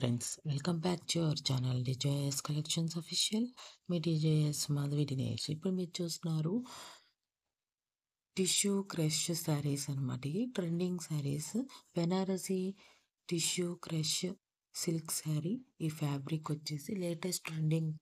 Friends, welcome back to our channel DJS collections official. Me DJS Madhavi Dinesh. ఇప్పుడు మీరు చూస్తున్నారు tissue crush saris అనమాట. ఈ trending saris Banarasi tissue crush silk sari. ఈ ఫ్యాబ్రిక్ వచ్చేసి లేటెస్ట్ ట్రెండింగ్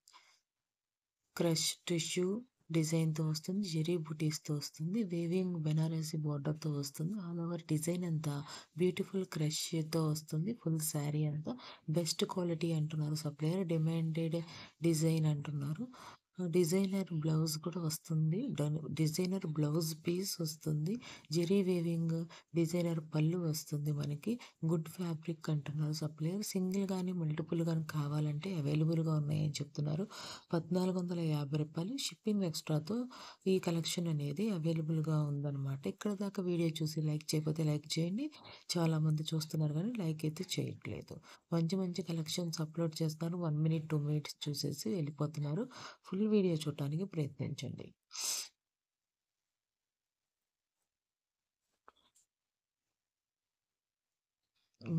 క్రష్ టిష్యూ డిజైన్తో వస్తుంది. జెరీ బుటీస్తో వస్తుంది. వేవింగ్ బెనారసీ బార్డర్తో వస్తుంది. ఆల్ ఓవర్ డిజైన్ అంతా బ్యూటిఫుల్ క్రష్తో వస్తుంది. ఫుల్ శారీ అంతా బెస్ట్ క్వాలిటీ అంటున్నారు సప్లయర్. డిమాండెడ్ డిజైన్ అంటున్నారు. డిజైనర్ బ్లౌజ్ కూడా వస్తుంది. డిజైనర్ బ్లౌజ్ పీస్ వస్తుంది. జెరీ వేవింగ్ డిజైనర్ పళ్ళు వస్తుంది. మనకి గుడ్ ఫ్యాబ్రిక్ అంటున్నారు సప్లయర్. సింగిల్ కానీ మల్టిపుల్ కానీ కావాలంటే అవైలబుల్గా ఉన్నాయని చెప్తున్నారు. 1450 రూపాయలు షిప్పింగ్ ఎక్స్ట్రాతో ఈ కలెక్షన్ అనేది అవైలబుల్గా ఉందన్నమాట. ఇక్కడ దాకా వీడియో చూసి లైక్ చేయకపోతే లైక్ చేయండి. చాలామంది చూస్తున్నారు కానీ లైక్ అయితే చేయట్లేదు. మంచి మంచి కలెక్షన్స్ అప్లోడ్ చేస్తున్నారు. 1 మినిట్ 2 మినిట్స్ చూసేసి వెళ్ళిపోతున్నారు. ఫుల్ వీడియో చూడటానికి ప్రయత్నించండి.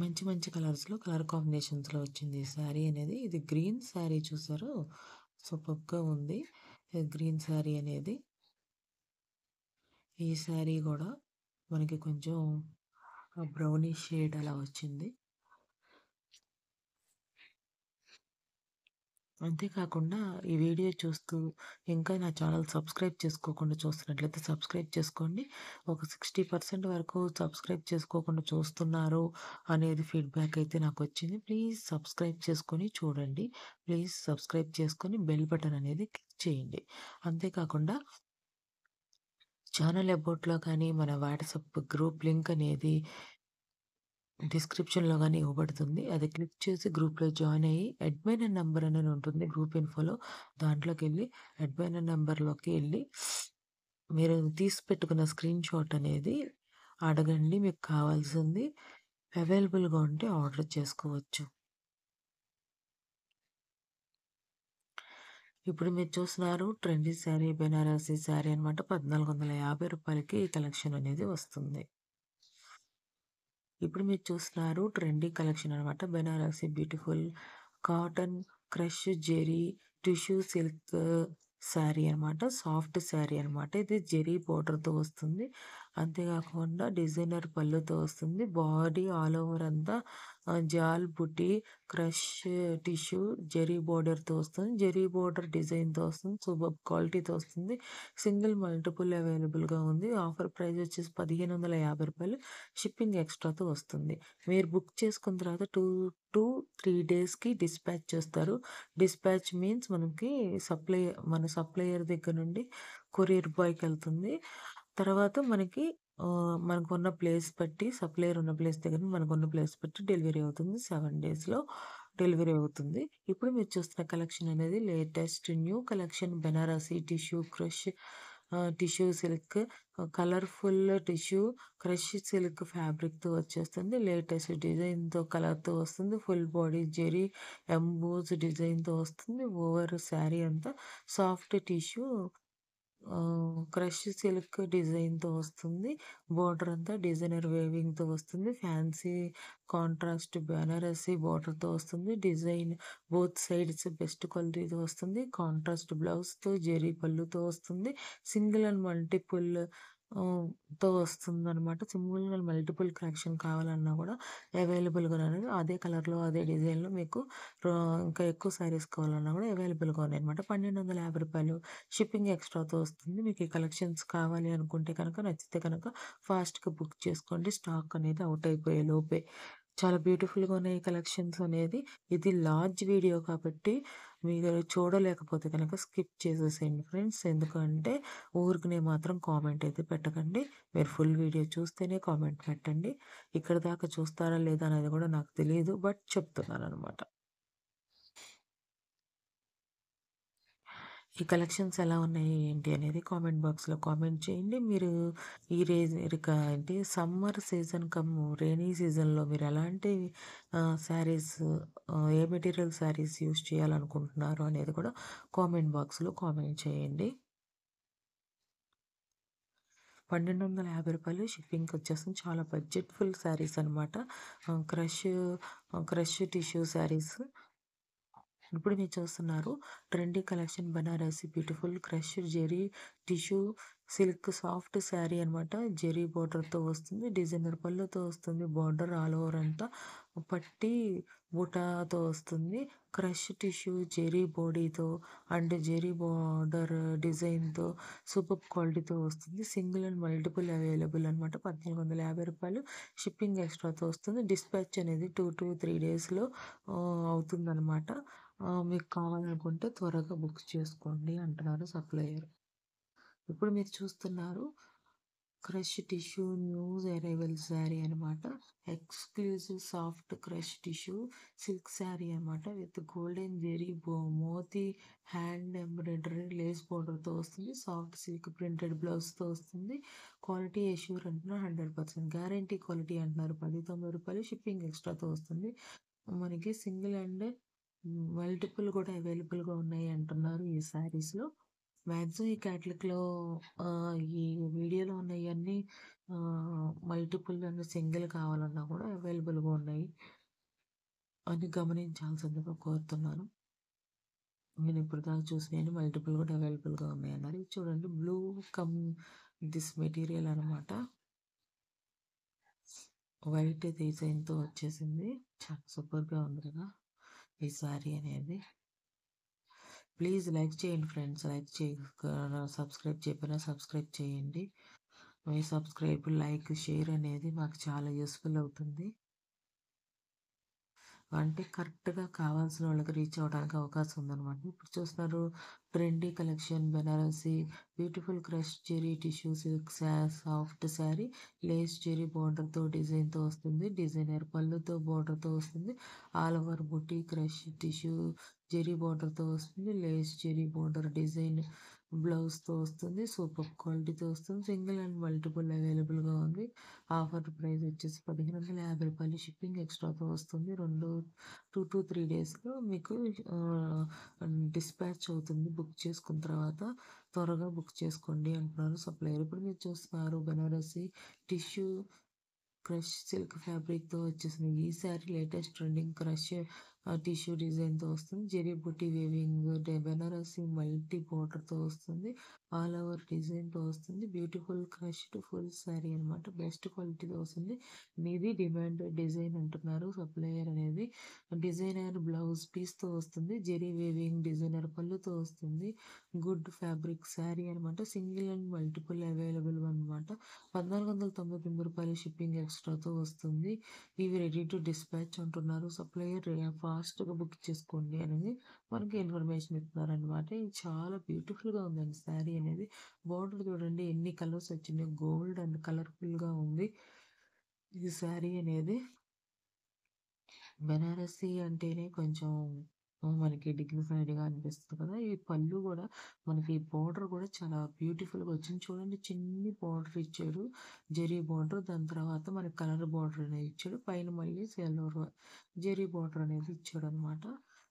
మంచి మంచి కలర్స్లో కలర్ కాంబినేషన్స్లో వచ్చింది ఈ శారీ అనేది. ఇది గ్రీన్ శారీ చూసారు, సూపర్గా ఉంది గ్రీన్ శారీ అనేది. ఈ శారీ కూడా మనకి కొంచెం బ్రౌనిష్ షేడ్ అలా వచ్చింది. అంతేకాకుండా ఈ వీడియో చూస్తూ ఇంకా నా ఛానల్ సబ్స్క్రైబ్ చేసుకోకుండా చూస్తున్నట్లయితే సబ్స్క్రైబ్ చేసుకోండి. ఒక 60% వరకు సబ్స్క్రైబ్ చేసుకోకుండా చూస్తున్నారు అనేది ఫీడ్బ్యాక్ అయితే నాకు వచ్చింది. ప్లీజ్ సబ్స్క్రైబ్ చేసుకొని చూడండి. ప్లీజ్ సబ్స్క్రైబ్ చేసుకొని బెల్ బటన్ అనేది క్లిక్ చేయండి. అంతేకాకుండా ఛానల్ అబౌట్లో కానీ మన వాట్సాప్ గ్రూప్ లింక్ అనేది డిస్క్రిప్షన్లో కానీ ఇవ్వబడుతుంది. అది క్లిక్ చేసి గ్రూప్లో జాయిన్ అయ్యి అడ్మిన్ నెంబర్ అనేది ఉంటుంది గ్రూప్ ఇన్ఫోలో. దాంట్లోకి వెళ్ళి అడ్మిన్ నెంబర్లోకి వెళ్ళి మీరు తీసి పెట్టుకున్న స్క్రీన్ షాట్ అనేది అడగండి. మీకు కావాల్సింది అవైలబుల్గా ఉంటే ఆర్డర్ చేసుకోవచ్చు. ఇప్పుడు మీరు చూస్తున్నారు ట్రెండీ శారీ బెనారసీ శారీ అనమాట. 1450 రూపాయలకి ఈ కలెక్షన్ అనేది వస్తుంది. ఇప్పుడు మీరు చూస్తున్నారు ట్రెండీ కలెక్షన్ అనమాట. Benarasi beautiful cotton crush zari tissue silk sari అనమాట. సాఫ్ట్ శారీ అనమాట. ఇది జెరీ బోర్డర్తో వస్తుంది. అంతేకాకుండా డిజైనర్ పళ్ళుతో వస్తుంది. బాడీ ఆల్ ఓవర్ అంతా జాల్ బుటీ క్రష్ టిష్యూ జెరీ బోర్డర్తో వస్తుంది. జెరీ బోర్డర్ డిజైన్తో వస్తుంది. సూపర్ క్వాలిటీతో వస్తుంది. సింగిల్ మల్టిపుల్ అవైలబుల్గా ఉంది. ఆఫర్ ప్రైస్ వచ్చేసి 1550 రూపాయలు. షిప్పింగ్ ఎక్స్ట్రాతో వస్తుంది. మీరు బుక్ చేసుకున్న తర్వాత 2-3 డేస్కి డిస్పాచ్ చేస్తారు. డిస్పాచ్ మీన్స్ మనకి మన సప్లయర్ దగ్గర నుండి కొరియర్ బాయ్కి వెళ్తుంది. తర్వాత మనకున్న ప్లేస్ బట్టి సప్లయర్ ఉన్న ప్లేస్ దగ్గర మనకున్న ప్లేస్ బట్టి డెలివరీ అవుతుంది. 7 డేస్లో డెలివరీ అవుతుంది. ఇప్పుడు మీరు చూస్తున్న కలెక్షన్ అనేది latest new collection Banarasi tissue crush tissue silk colourful tissue crush silk ఫ్యాబ్రిక్తో వచ్చేస్తుంది. లేటెస్ట్ డిజైన్తో కలర్తో వస్తుంది. ఫుల్ బాడీ జెరీ ఎంబోజ్ డిజైన్తో వస్తుంది. ఓవర్ శారీ అంతా సాఫ్ట్ టిష్యూ క్రష్ సిల్క్ డిజైన్తో వస్తుంది. బోర్డర్ అంతా డిజైనర్ వేవింగ్తో వస్తుంది. ఫ్యాన్సీ కాంట్రాస్ట్ బెనారసీ బోర్డర్తో వస్తుంది. డిజైన్ బోత్ సైడ్స్ బెస్ట్ క్వాలిటీతో వస్తుంది. కాంట్రాస్ట్ బ్లౌజ్తో జెరీ పళ్ళుతో వస్తుంది. సింగిల్ అండ్ మల్టిపుల్ తో వస్తుంది అనమాట. సింగిల్ అండ్ మల్టిపుల్ కలెక్షన్ కావాలన్నా కూడా అవైలబుల్గా అనేది అదే కలర్లో అదే డిజైన్లో మీకు ఇంకా ఎక్కువ శారీస్ కావాలన్నా కూడా అవైలబుల్గా ఉన్నాయి అనమాట. 1250 రూపాయలు షిప్పింగ్ ఎక్స్ట్రాతో వస్తుంది. మీకు ఈ కలెక్షన్స్ కావాలి అనుకుంటే కనుక నచ్చితే కనుక ఫాస్ట్గా బుక్ చేసుకోండి. స్టాక్ అనేది అవుట్ అయిపోయే లోపే. చాలా బ్యూటిఫుల్గా ఉన్నాయి కలెక్షన్స్ అనేది. ఇది లార్జ్ వీడియో కాబట్టి మీరు చూడలేకపోతే కనుక స్కిప్ చేసేసేయండి ఫ్రెండ్స్. ఎందుకంటే ఊరికనే మాత్రం కామెంట్ అయితే పెట్టకండి. మీరు ఫుల్ వీడియో చూస్తేనే కామెంట్ పెట్టండి. ఇక్కడ దాకా చూస్తారా లేదా అనేది కూడా నాకు తెలియదు, బట్ చెప్తున్నాను అనమాట. ఈ కలెక్షన్స్ ఎలా ఉన్నాయి ఏంటి అనేది కామెంట్ బాక్స్లో కామెంట్ చేయండి. మీరు ఈ ఏంటి సమ్మర్ సీజన్ రెయినీ సీజన్లో మీరు ఎలాంటి శారీస్ ఏ మెటీరియల్ శారీస్ యూస్ చేయాలనుకుంటున్నారు అనేది కూడా కామెంట్ బాక్స్లో కామెంట్ చేయండి. రూ. 1250 షిప్పింగ్‌కొచ్చేస్తుంది. చాలా బడ్జెట్‌ఫుల్ శారీస్ అనమాట. Crush crush tissue saris. ఇప్పుడు మీరు చూస్తున్నారు trendy collection Banarasi beautiful crush zari tissue silk soft sari అనమాట. జెరీ బోర్డర్‌తో వస్తుంది. డిజైనర్ పళ్ళుతో వస్తుంది. బోర్డర్ ఆల్ ఓవర్ అంతా పట్టి బుటాతో వస్తుంది. క్రష్ టిష్యూ జెరీ బాడీతో అండ్ జెరీ బోర్డర్ డిజైన్‌తో సూపర్బ్ క్వాలిటీతో వస్తుంది. సింగిల్ అండ్ మల్టిపుల్ అవైలబుల్ అనమాట. రూ. 1450 షిప్పింగ్ ఎక్స్ట్రాతో వస్తుంది. డిస్పాచ్ అనేది 2 to 3 డేస్‌లో అవుతుందనమాట. మీకు కావాలనుకుంటే త్వరగా బుక్ చేసుకోండి అంటున్నారు సప్లయర్. ఇప్పుడు మీరు చూస్తున్నారు crush tissue news arrival sari అనమాట. Exclusive soft crush tissue silk sari అనమాట. With golden zari moti hand embroidery lace బోర్డర్తో వస్తుంది. సాఫ్ట్ సిల్క్ ప్రింటెడ్ బ్లౌజ్తో వస్తుంది. క్వాలిటీ అష్యూర్ అంటున్నారు. 100% గ్యారంటీ క్వాలిటీ అంటున్నారు. రూ. 1090 షిప్పింగ్ ఎక్స్ట్రాతో వస్తుంది. మనకి సింగిల్ అండ్ మల్టిపుల్ కూడా అవైలబుల్గా ఉన్నాయి అంటున్నారు ఈ శారీస్లో. మ్యాక్సిమం ఈ క్యాటలాగ్లో ఈ వీడియోలో ఉన్నవన్నీ మల్టిపుల్ అండ్ సింగిల్ కావాలన్నా కూడా అవైలబుల్గా ఉన్నాయి అని గమనించాల్సిందిగా కోరుతున్నాను. నేను ఇప్పుడు దాకా చూసినవి మల్టిపుల్ కూడా అవైలబుల్గా ఉన్నాయి అన్నారు. ఇది చూడండి బ్లూ కమ్ దిస్ మెటీరియల్ అనమాట. వైట్ డిజైన్తో వచ్చేసింది. చాలా సూపర్గా ఉంది కదా ఈ శారీ అనేది. ప్లీజ్ లైక్ చేయండి ఫ్రెండ్స్. లైక్ సబ్స్క్రైబ్ చేయకపోయినా సబ్స్క్రైబ్ చేయండి. మీ సబ్స్క్రైబ్, లైక్, షేర్ అనేది మాకు చాలా యూస్ఫుల్ అవుతుంది. అంటే కరెక్ట్‌గా కావాల్సిన వాళ్ళకి రీచ్ అవ్వడానికి అవకాశం ఉందనమాట. ఇప్పుడు చూస్తున్నారు trendy collection Banarasi beautiful crush zari tissue silk soft sari lace zari బోర్డర్‌తో డిజైన్‌తో వస్తుంది. డిజైనర్ పళ్ళుతో బోర్డర్‌తో వస్తుంది. All over buti crush tissue zari బోర్డర్‌తో వస్తుంది. లేస్ జెరీ బోర్డర్ డిజైన్ బ్లౌజ్‌తో వస్తుంది. సూపర్ క్వాలిటీతో వస్తుంది. సింగిల్ అండ్ మల్టిపుల్ అవైలబుల్‌గా ఉంది. ఆఫర్ ప్రైస్ వచ్చేసి రూ. 1550 షిప్పింగ్ ఎక్స్ట్రాతో వస్తుంది. 2 to 3 డేస్‌లో మీకు డిస్పాచ్ అవుతుంది. బుక్ చేసుకున్న తర్వాత త్వరగా బుక్ చేసుకోండి అంటున్నారు సప్లయర్. ఇప్పుడు మీరు చూస్తున్నారు బెనారసి టిష్యూ క్రష్ సిల్క్ ఫ్యాబ్రిక్‌తో వచ్చేసింది. ఈ sari latest trending crush tissue డిజైన్‌తో వస్తుంది. జెరీ బుటీ వీవింగ్ బెనారసి మల్టీ బోర్డర్‌తో వస్తుంది. ఆల్ ఓవర్ డిజైన్‌తో వస్తుంది. బ్యూటిఫుల్ క్రష్డ్ ఫుల్ శారీ అనమాట. బెస్ట్ క్వాలిటీతో వస్తుంది. మీది డిమాండ్ డిజైన్ అంటున్నారు సప్లయర్ అనేది. డిజైనర్ బ్లౌజ్ పీస్‌తో వస్తుంది. జెరీ వీవింగ్ డిజైనర్ పళ్ళుతో వస్తుంది. గుడ్ ఫ్యాబ్రిక్ శారీ అనమాట. సింగిల్ అండ్ మల్టిపుల్ అవైలబుల్ అనమాట. రూ. 1499 షిప్పింగ్ ఎక్స్ట్రాతో వస్తుంది. ఇవి రెడీ టు డిస్పాచ్ అంటున్నారు సప్లయర్. ఫాస్ట్‌గా బుక్ చేసుకోండి అనేది మనకి ఇన్ఫర్మేషన్ ఇస్తున్నారనమాట. ఇది చాలా బ్యూటిఫుల్‌గా ఉందండి శారీ అనేది. బోర్డర్ చూడండి ఎన్ని కలర్స్ వచ్చినాయో గోల్డ్ అండ్ కలర్ఫుల్‌గా ఉంది ఈ శారీ అనేది. బెనారసి అంటేనే కొంచెం మనకి డిగ్నిఫైడ్‌గా అనిపిస్తుంది కదా! ఈ పళ్ళు గూడా మనకి బోర్డర్ గూడా చాలా బ్యూటిఫుల్‌గా వచ్చింది. చూడండి చిన్ని బోర్డర్ ఇచ్చాడు. జెరీ బోర్డర్. దాని తర్వాత మనకి కలర్ బోర్డర్ అనేది ఇచ్చాడు. పైన మళ్ళీ సిల్వర్ జెరీ బోర్డర్ అనేది ఇచ్చాడనమాట.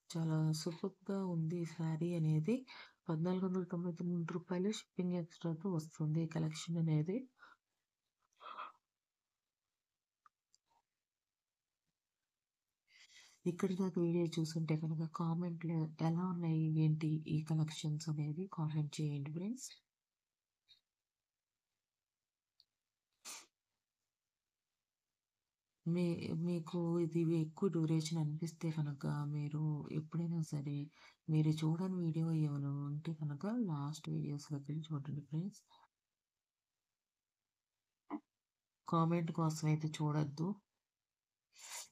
చాలా సూపర్బ్‌గా ఉంది ఈ శారీ అనేది. రూ. 1499 షిప్పింగ్ ఎక్స్ట్రాతో వస్తుంది ఈ కలెక్షన్ అనేది. ఇక్కడి దాకా వీడియో చూసుంటే కనుక కామెంట్‌లో ఎలా ఉన్నాయి, ఏంటి ఈ కలెక్షన్స్ అనేది కామెంట్ చేయండి ఫ్రెండ్స్. మీ మీకు ఇది ఎక్కువ డ్యూరేషన్ అనిపిస్తే కనుక మీరు ఎప్పుడైనా సరే మీరు చూడని వీడియో ఏమైనా ఉంటే కనుక లాస్ట్ వీడియోస్‌లోకి వెళ్ళి చూడండి ఫ్రెండ్స్. కామెంట్ కోసం అయితే చూడొద్దు.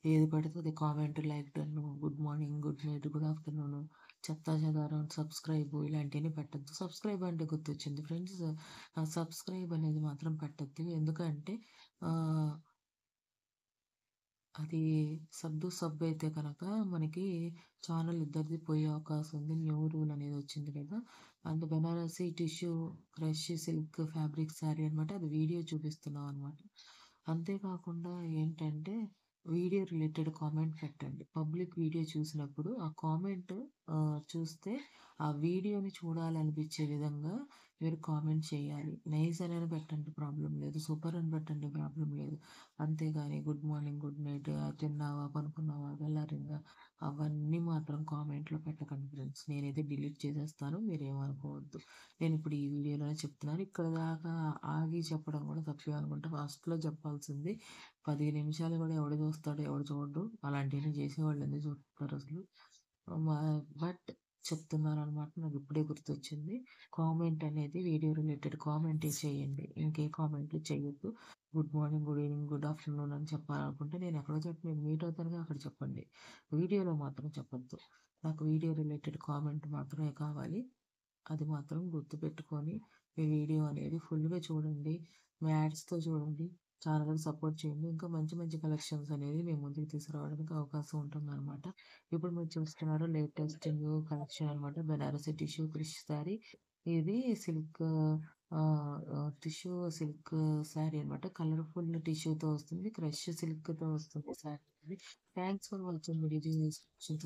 ఏది పడితే అది comment, like done, good morning, good night, good afternoon, చెత్తా చెదారం, సబ్స్క్రైబ్ ఇలాంటివన్నీ పెట్టొద్దు. సబ్స్క్రైబ్ అంటే గుర్తొచ్చింది ఫ్రెండ్స్. సబ్స్క్రైబ్ అనేది మాత్రం పెట్టొద్దు. ఎందుకంటే ఆహ్, అది సబ్ అయితే కనుక మనకి ఛానల్ ఇద్దరిది పోయే అవకాశం ఉంది. న్యూ రూల్ అనేది వచ్చింది కదా! And Banarasi tissue crush silk fabric sari అనమాట. అది వీడియో చూపిస్తున్నాం అనమాట. అంతేకాకుండా ఏంటంటే వీడియో రిలేటెడ్ కామెంట్ పెట్టండి. పబ్లిక్ వీడియో చూసినప్పుడు ఆ కామెంట్ చూస్తే ఆ వీడియోని చూడాలనిపించే విధంగా మీరు కామెంట్ చేయాలి. నైస్ అనైనా పెట్టండి ప్రాబ్లమ్ లేదు. సూపర్ అని పెట్టండి ప్రాబ్లమ్ లేదు. అంతేగాని గుడ్ మార్నింగ్, గుడ్ నైట్, తిన్నావా, పనుకున్నావా, తెల్లారిందా అవన్నీ మాత్రం కామెంట్‌లో పెట్టకండి ఫ్రెండ్స్. నేనైతే డిలీట్ చేసేస్తాను. మీరేమనుకోవద్దు. నేనిప్పుడు ఈ వీడియోలోనే చెప్తున్నాను. ఇక్కడ దాకా ఆగి చెప్పడం కూడా తప్పే అనుకుంటా. ఫస్ట్‌లో చెప్పాల్సింది 15 నిమిషాలు గూడా ఎవడు చూస్తాడు? ఎవడు చూడడు. అలాంటియన్నీ చేసేవాళ్ళు ఎందుకు చూస్తారసలు? మా బట్ చెప్తున్నాననమాట. నాకిప్పుడే గుర్తొచ్చింది. కామెంట్ అనేది వీడియో రిలేటెడ్ కామెంటే చేయండి. ఇంకే కామెంట్లు చేయొద్దు. Good morning, good evening, good afternoon అని చెప్పాలనుకుంటే నేనెక్కడో చోట నేను మీట్ అవుతానుగా అక్కడ చెప్పండి. వీడియోలో మాత్రం చెప్పొద్దు. నాకు వీడియో రిలేటెడ్ కామెంట్ మాత్రమే కావాలి. అది మాత్రం గుర్తుపెట్టుకొని మీ వీడియో అనేది ఫుల్‌గా చూడండి. మీ యాడ్స్‌తో చూడండి. ఛానెల్‌ని సపోర్ట్ చేయండి. ఇంకా మంచి మంచి కలెక్షన్స్ అనేది మేము ముందుకు తీసుకురావడానికి అవకాశం ఉంటుందనమాట. ఇప్పుడు మీరు చూస్తున్నారు లేటెస్ట్ న్యూ కలెక్షన్ అనమాట. బెనారసి టిష్యూ క్రిష్ శారీ. ఇది సిల్క్ టిష్యూ సిల్క్ శారీ అనమాట. కలర్‌ఫుల్ టిష్యూతో వస్తుంది. క్రష్ సిల్క్‌తో వస్తుంది శారీ ఇది. Thanks for watching video.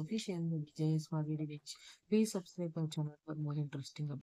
Please share the details for video. Please subscribe our channel for more interesting updates.